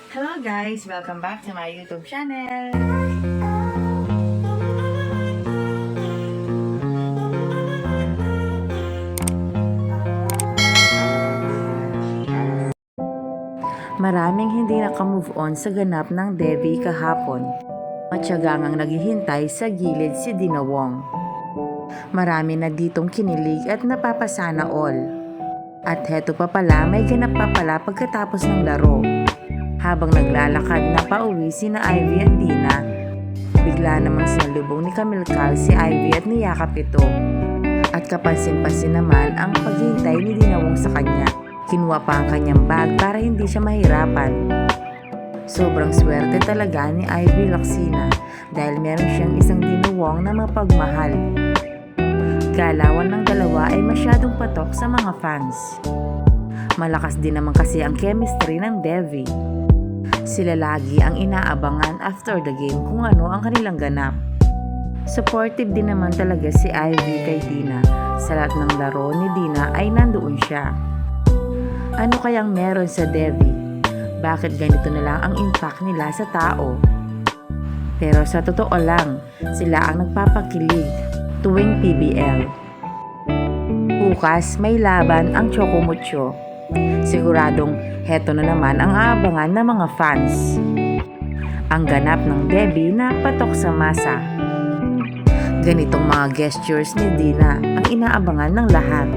Hello guys! Welcome back to my YouTube channel! Maraming hindi nakamove on sa ganap ng Devi kahapon. Matyagang naghihintay sa gilid si Dina Wong. Marami na ditong kinilig at napapasana all. At heto pa pala, may ganap pa pala pagkatapos ng laro. Habang naglalakad na pauwi sina Ivy at Dina, bigla namang sinalubong ni Camille Cal si Ivy at niyakap ito. At kapansin-pansin naman ang paghintay ni Dina Wong sa kanya. Kinuha pa ang kanyang bag para hindi siya mahirapan. Sobrang swerte talaga ni Ivy Laksina dahil meron siyang isang dinuwang na mapagmahal. Galawan ng dalawa ay masyadong patok sa mga fans. Malakas din naman kasi ang chemistry ng Devi. Sila lagi ang inaabangan after the game kung ano ang kanilang ganap. Supportive din naman talaga si Ivy kay Dina. Sa lahat ng laro ni Dina ay nandoon siya. Ano kayang meron sa Devi? Bakit ganito na lang ang impact nila sa tao? Pero sa totoo lang, sila ang nagpapakilig tuwing PBL. Bukas may laban ang Chocomucho. Siguradong heto na naman ang aabangan ng mga fans. Ang ganap ng Debbie na patok sa masa. Ganitong mga gestures ni Dina ang inaabangan ng lahat.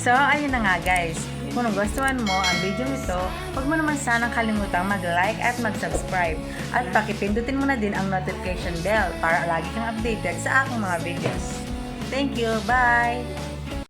So, ayun na nga guys. Kung nagustuhan mo ang video ito, huwag mo naman sanang kalimutang mag-like at mag-subscribe. At pakipindutin mo na din ang notification bell para lagi kang updated sa aking mga videos. Thank you! Bye!